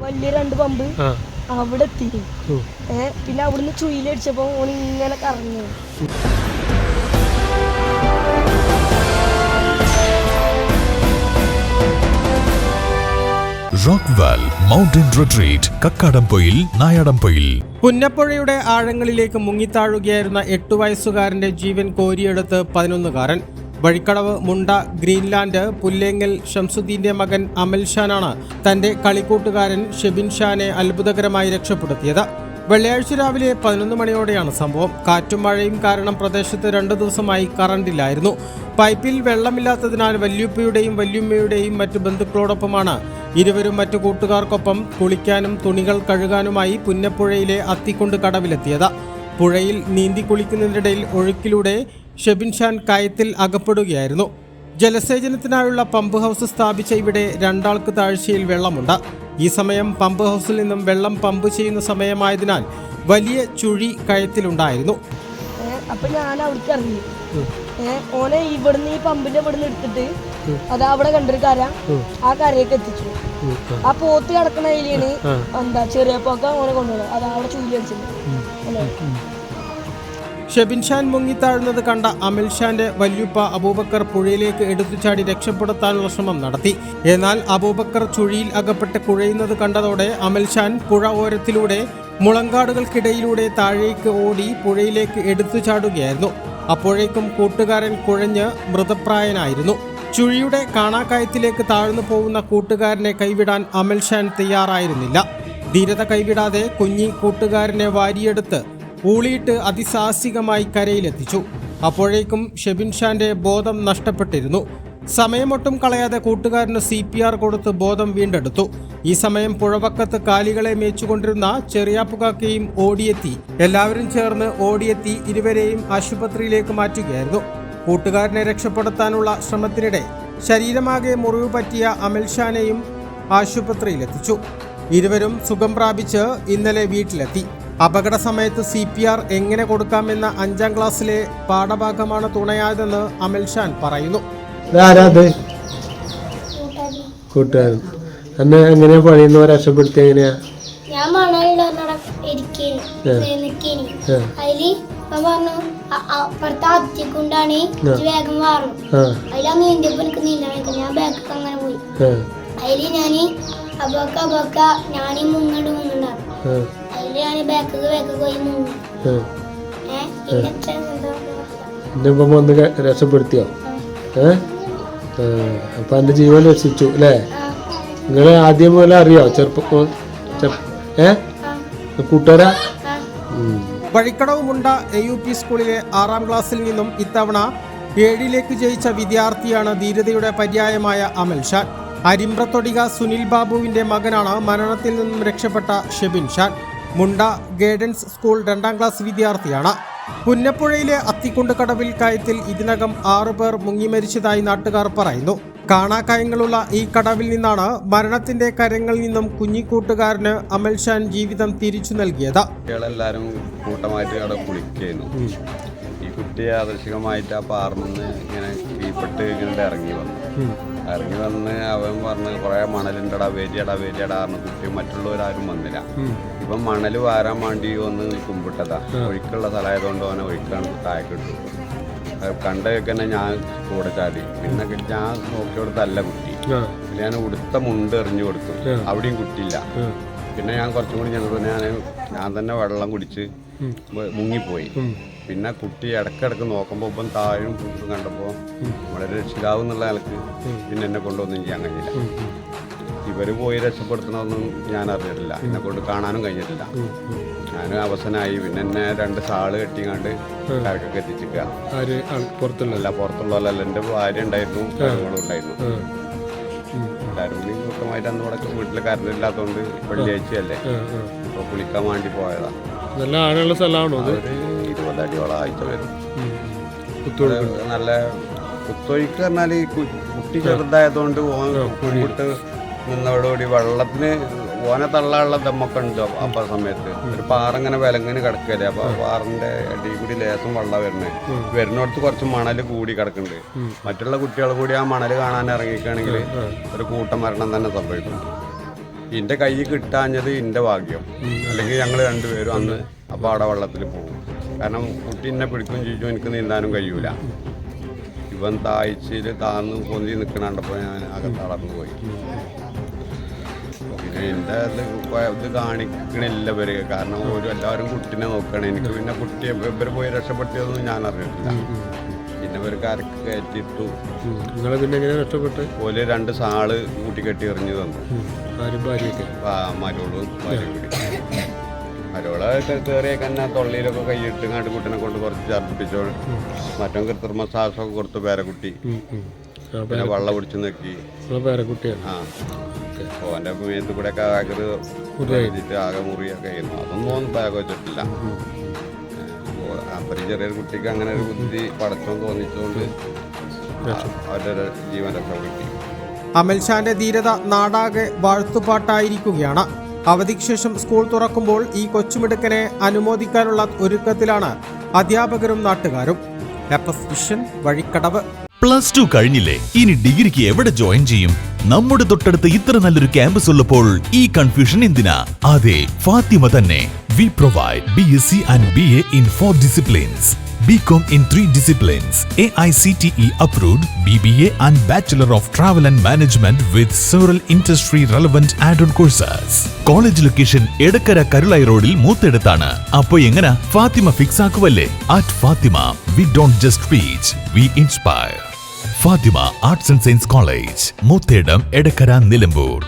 വലിയ 2 പമ്പ് അവിടെ എത്തി. പിന്നെ അവിടുന്ന് ചുയിലടിച്ചപ്പോ ഓൻ ഇങ്ങനെ കറങ്ങി. Rockwall mountain retreat, Kakkadampoyil, Nayadampoyil. പുന്നപ്പുഴയുടെ ആഴങ്ങളിലേക്ക് മുങ്ങിത്താഴുകയായിരുന്ന 8 വയസ്സുകാരന്റെ ജീവൻ കോരിയെടുത്ത് 11കാരൻ. വഴിക്കടവ് മുണ്ട ഗ്രീൻലാൻഡ് പുല്ലേങ്ങൽ ഷംസുദ്ദീന്റെ മകൻ അമൽ ഷാനാണ് തന്റെ കളിക്കൂട്ടുകാരൻ ഷെബിൻ ഷാനെ അത്ഭുതകരമായി രക്ഷപ്പെടുത്തിയത്. വെള്ളിയാഴ്ച രാവിലെ 11 മണിയോടെയാണ് സംഭവം. കാറ്റും മഴയും കാരണം പ്രദേശത്ത് 2 ദിവസമായി കറണ്ടില്ലായിരുന്നു. പൈപ്പിൽ വെള്ളമില്ലാത്തതിനാൽ വല്യുപ്പയുടെയും വല്യുമ്മയുടെയും മറ്റു ബന്ധുക്കളോടൊപ്പമാണ് ഇരുവരും മറ്റു കൂട്ടുകാർക്കൊപ്പം കുളിക്കാനും തുണികൾ കഴുകാനുമായി പുന്നപ്പുഴയിലെ അത്തിക്കുണ്ട് കടവിലെത്തിയത്. പുഴയിൽ നീന്തി കുളിക്കുന്നതിനിടയിൽ ഒഴുക്കിലൂടെ ഷെബിൻ ഷാൻ കയത്തിൽ അകപ്പെടുകയായിരുന്നു. ജലസേചനത്തിനായുള്ള പമ്പ് ഹൗസ് സ്ഥാപിച്ച ഇവിടെ 2 ആൾക്ക് താഴ്ചയിൽ വെള്ളമുണ്ട്. ഈ സമയം പമ്പ് ഹൗസിൽ നിന്നും വെള്ളം പമ്പ് ചെയ്യുന്ന സമയമായതിനാൽ വലിയ ചുഴി കയത്തിലുണ്ടായിരുന്നു. അപ്പൊ ഞാൻ അവിടേക്ക് ഇറങ്ങി. ഓനെ ഇവിടുന്ന് ഈ പമ്പിന്റെ ഇവിടുന്ന് എടുത്തിട്ട് അത് അവിടെ കണ്ടൊരു കര, ആ കരയൊക്കെ എത്തിച്ചു. ആ പോത്ത് കിടക്കുന്ന അതിലാണ് ചെറിയ പോക്ക ഓനെ കൊണ്ടുപോകുന്നത്. അത് അവിടെ ചുഴി അടിച്ചത്. ഷെബിൻ ഷാൻ മുങ്ങിത്താഴുന്നത് കണ്ട അമൽ ഷാന്റെ വല്യുപ്പ അബൂബക്കർ പുഴയിലേക്ക് എടുത്തുചാടി രക്ഷപ്പെടുത്താനുള്ള ശ്രമം നടത്തി. എന്നാൽ അബൂബക്കർ ചുഴിയിൽ അകപ്പെട്ട് കുഴയുന്നത് കണ്ടതോടെ അമൽ ഷാൻ പുഴ ഓരത്തിലൂടെ മുളങ്കാടുകൾക്കിടയിലൂടെ താഴേക്ക് ഓടി പുഴയിലേക്ക് എടുത്തുചാടുകയായിരുന്നു. അപ്പോഴേക്കും കൂട്ടുകാരൻ കുഴഞ്ഞ് മൃതപ്രായനായിരുന്നു. ചുഴിയുടെ കാണാക്കയത്തിലേക്ക് താഴ്ന്നു പോകുന്ന കൂട്ടുകാരനെ കൈവിടാൻ അമൽ ഷാൻ തയ്യാറായിരുന്നില്ല. ധീരത കൈവിടാതെ കുഞ്ഞി കൂട്ടുകാരനെ വാരിയെടുത്ത് ഊളിയിട്ട് അതിസാഹസികമായി കരയിലെത്തിച്ചു. അപ്പോഴേക്കും ഷെബിൻ ഷാന്റെ ബോധം നഷ്ടപ്പെട്ടിരുന്നു. സമയമൊട്ടും കളയാതെ കൂട്ടുകാരന് CPR കൊടുത്ത് ബോധം വീണ്ടെടുത്തു. ഈ സമയം പുഴവക്കത്ത് കാലികളെ മേച്ചുകൊണ്ടിരുന്ന ചെറിയാപ്പുകാക്കയും ഓടിയെത്തി. എല്ലാവരും ചേർന്ന് ഓടിയെത്തി ഇരുവരെയും ആശുപത്രിയിലേക്ക് മാറ്റുകയായിരുന്നു. കൂട്ടുകാരനെ രക്ഷപ്പെടുത്താനുള്ള ശ്രമത്തിനിടെ ശരീരമാകെ മുറിവ് പറ്റിയ അമൽ ഷാനെയും ആശുപത്രിയിലെത്തിച്ചു. ഇരുവരും സുഖം പ്രാപിച്ച് ഇന്നലെ വീട്ടിലെത്തി. അപകട സമയത്ത് CPR എങ്ങനെ കൊടുക്കാമെന്ന 5ാം ക്ലാസ്സിലെ പാഠഭാഗമാണ് തുണയായതെന്ന് അമൽ ഷാൻ പറയുന്നു. കൂട്ടുകാരൻ എന്നെ എങ്ങനെയാ പണിയുന്നവ രക്ഷപ്പെടുത്തി? എങ്ങനെയാ? ഞാൻ മണലിൽ അതില് പറഞ്ഞു അപ്പുറത്തെ അത്തിക്കൊണ്ടാണ് വേഗം മാറും. അതിലാ നീന്തിയപ്പോ എനിക്ക് നീന്താൻ വയ്ക്കും. ഞാൻ ബാക്കൊക്കെ അങ്ങനെ പോയി. അതില് ഞാന് അപ്പൊക്ക ഞാനീ മുങ്ങണ്ടാവും. അതില് ഞാൻ ബാക്കൊക്കെ പോയി മുങ്ങി. വന്ന് രക്ഷപ്പെടുത്തിയോ? അപ്പൊ എന്റെ ജീവൻ രക്ഷിച്ചു അല്ലേ? നിങ്ങളെ ആദ്യം പോലെ അറിയോ? കൂട്ടുകാരാ? വഴിക്കടവ് മുണ്ട AUP സ്കൂളിലെ 6ാം ക്ലാസ്സിൽ നിന്നും ഇത്തവണ 7ലേക്ക് ജയിച്ച വിദ്യാർത്ഥിയാണ് ധീരതയുടെ പര്യായമായ അമൽ ഷാൻ. അരിമ്പ്രത്തൊടിക സുനിൽ ബാബുവിന്റെ മകനാണ് മരണത്തിൽ നിന്നും രക്ഷപ്പെട്ട ഷെബിൻ ഷാൻ. മുണ്ട ഗൈഡൻസ് സ്കൂൾ 2ാം ക്ലാസ് വിദ്യാർത്ഥിയാണ്. പുന്നപ്പുഴയിലെ അത്തിക്കുണ്ട് കടവിൽ കയത്തിൽ ഇതിനകം 6 പേർ മുങ്ങിമരിച്ചതായി നാട്ടുകാർ പറയുന്നു. കാണാക്കയങ്ങളുള്ള ഈ കടവിൽ നിന്നാണ് മരണത്തിന്റെ കരങ്ങളിൽ നിന്നും കുഞ്ഞിക്കൂട്ടുകാരന് അമൽ ഷാൻ ജീവിതം തിരിച്ചു നൽകിയത്. എല്ലാവരും കൂട്ടമായിട്ട് അവിടെ കുളിക്കുന്നു. ഈ കുട്ടിയെ ആദർശികമായിട്ട് ആ പാർന്ന് ഇങ്ങനെ കീഴ്പ്പെട്ട് ഇങ്ങനെ ഇറങ്ങി വന്ന് അവൻ പറഞ്ഞ് കുറെ മണലുണ്ടടാ വേരിയടാ പറഞ്ഞ കുട്ടി മറ്റുള്ളവരാരും വന്നില്ല. ഇപ്പം മണൽ വാരാൻ വേണ്ടി ഒന്ന് കുമ്പിട്ടതാ. ഒഴുക്കുള്ള സ്ഥലമായതുകൊണ്ട് അവനെ ഒഴുക്കാണ് താഴെക്കിട്ടു. കണ്ടൊക്കെ തന്നെ ഞാൻ കൂടെ ചാടി. പിന്നെ ഞാൻ നോക്കിയോടത്തല്ല കുട്ടി. ഞാൻ ഉടുത്ത മുണ്ട് എറിഞ്ഞു കൊടുത്തു. അവിടെയും കുട്ടിയില്ല. പിന്നെ ഞാൻ കുറച്ചും കൂടി ചെന്നപ്പോൾ ഞാൻ തന്നെ വെള്ളം കുടിച്ച് മുങ്ങിപ്പോയി. പിന്നെ കുട്ടി ഇടക്കിടക്ക് നോക്കുമ്പോൾ ഇപ്പം താഴും കുട്ടും കണ്ടപ്പോൾ വളരെ രക്ഷിതാവ് എന്നുള്ള നിലക്ക് പിന്നെ എന്നെ കൊണ്ടൊന്നും ചെയ്യാൻ കഴിഞ്ഞില്ല. ഇവർ പോയി രക്ഷപ്പെടുത്തണമെന്നും ഞാൻ അറിഞ്ഞിട്ടില്ല. എന്നെ കൊണ്ട് കാണാനും കഴിഞ്ഞിട്ടില്ല. ഞാൻ അവസാനമായി. പിന്നെ എന്നെ 2 ഷാള് കെട്ടിങ്ങാണ്ട് കരക്കൊക്കെ എത്തിച്ചിരിക്കുക. പുറത്തുള്ളതല്ല. എൻ്റെ ഭാര്യ ഉണ്ടായിരുന്നു, കാര്യങ്ങളും ഉണ്ടായിരുന്നു. എല്ലാവരും കൂടി കൂട്ടമായിട്ട് അന്ന് ഇവിടെ വീട്ടിൽ കറണ്ട് ഇല്ലാത്തതുകൊണ്ട് വെള്ളിയാഴ്ചയല്ലേ അപ്പോൾ കുളിക്കാൻ വേണ്ടി പോയതാ. നല്ല ആഴമുള്ള സ്ഥലമാണോ? 20 അടിയോളം ആഴ്ച വരും. നല്ല കുത്തൊഴുക്ക് പറഞ്ഞാൽ ഈ കുട്ടി ചെറുതായതുകൊണ്ട് കുഴിയിട്ട് നിന്നതോടുകൂടി വെള്ളത്തിന് ഓനെ തള്ളാനുള്ള ദമ്മൊക്കെ ഉണ്ട്. അപ്പം സമയത്ത് ഒരു പാറ ഇങ്ങനെ വിലങ്ങനെ കിടക്കല്ലേ. അപ്പൊ ആ പാറിന്റെ അടിയിൽ കൂടി ലേസം വെള്ളം വരുന്നിടത്ത് കുറച്ച് മണൽ കൂടി കിടക്കുന്നുണ്ട്. മറ്റുള്ള കുട്ടികൾ കൂടി ആ മണൽ കാണാൻ ഇറങ്ങിക്കുകയാണെങ്കിൽ ഒരു കൂട്ടം മരണം തന്നെ സംഭവിക്കും. എൻ്റെ കൈ കിട്ടാഞ്ഞത് എൻ്റെ ഭാഗ്യം. അല്ലെങ്കിൽ ഞങ്ങൾ രണ്ടുപേരും അന്ന് അപ്പോൾ അവിടെ വെള്ളത്തിൽ പോകും. കാരണം കുട്ടി എന്നെ പിടിക്കും ചോദിച്ചു, എനിക്ക് നീന്താനും കഴിയൂല. ഇവൻ താഴ്ചയിൽ താന്ന് പൊന്തി നിൽക്കണണ്ടപ്പോൾ ഞാൻ ആകെ തളർന്നു പോയി. പിന്നെ എൻ്റെ ഇത് കാണിക്കണില്ല ഇവർ. കാരണം എല്ലാവരും കുട്ടീനെ നോക്കണം. എനിക്ക് പിന്നെ കുട്ടിയെ ഇവർ പോയി രക്ഷപ്പെട്ടതൊന്നും ഞാൻ അറിഞ്ഞിട്ടില്ല. പിന്നെ ഇവർക്ക് അരക്ക് കയറ്റിട്ടു. നിങ്ങൾ പിന്നെ എങ്ങനെ രക്ഷപ്പെട്ട്? പോലെ 2 സാള് കൂട്ടിക്കെട്ടി എറിഞ്ഞു തന്നു. മരോളും ഭാര്യയും കൂടി. മരോളൊക്കെ കയറിയൊക്കെ തന്നെ തൊള്ളിയിലൊക്കെ കൈയിട്ട് കണ്ട് കുട്ടീനെ കൊണ്ട് കുറച്ച് ഛർദ്ദിപ്പിച്ചോ. മറ്റോ കൃത്രിമ ശ്വാസമൊക്കെ കൊടുത്തു പേരക്കുട്ടി. പിന്നെ വെള്ളം പിടിച്ച് നോക്കി. പേരക്കുട്ടിയാണ്. ആ ഓൻ്റെ മേത്ത് കൂടെ ഒക്കെ ആകെ ആകെ മുറിയൊക്കെ ആയിരുന്നു. അതൊന്നും ബാഗ് വെച്ചിട്ടില്ല. അത്രയും ചെറിയൊരു കുട്ടിക്ക് അങ്ങനെ ഒരു ബുദ്ധി പടച്ചോന്ന് തോന്നിച്ചുകൊണ്ട് അവരുടെ ജീവൻ രക്ഷപ്പെടുത്തി. അമൽഷാന്റെ ധീരത നാടാകെ വാഴ്ത്തുപാട്ടായിരിക്കുകയാണ്. അവധിക്ക് ശേഷം സ്കൂൾ തുറക്കുമ്പോൾ ഈ കൊച്ചുമിടുക്കനെ അനുമോദിക്കാനുള്ള ഒരുക്കത്തിലാണ് അധ്യാപകരും നാട്ടുകാരും. വിഷൻ, വഴിക്കടവ്. +2 കഴിഞ്ഞില്ലേ? ഇനി ഡിഗ്രിക്ക് എവിടെ ജോയിൻ ചെയ്യും? നമ്മുടെ തൊട്ടടുത്ത് ഇത്ര നല്ലൊരു ക്യാമ്പസ് ഉള്ളപ്പോൾ ഈ കൺഫ്യൂഷൻ എന്തിനാ? അതെ, ഫാത്തിമ തന്നെ. We provide BSc and BA in 4 disciplines, BCom in 3 disciplines, AICTE approved, BBA and Bachelor of Travel and Management with several industry relevant add-on courses. College location Edakkara Karulai റോഡിൽ മൂത്തെടുത്താണ്. അപ്പോൾ എങ്ങനെ ഫാത്തിമ ഫിക്സ് ആക്കുവല്ലേ? At Fatima, we don't just teach, we inspire. Fatima Arts and Science College, Moothedam, Edakkara, Nilambur.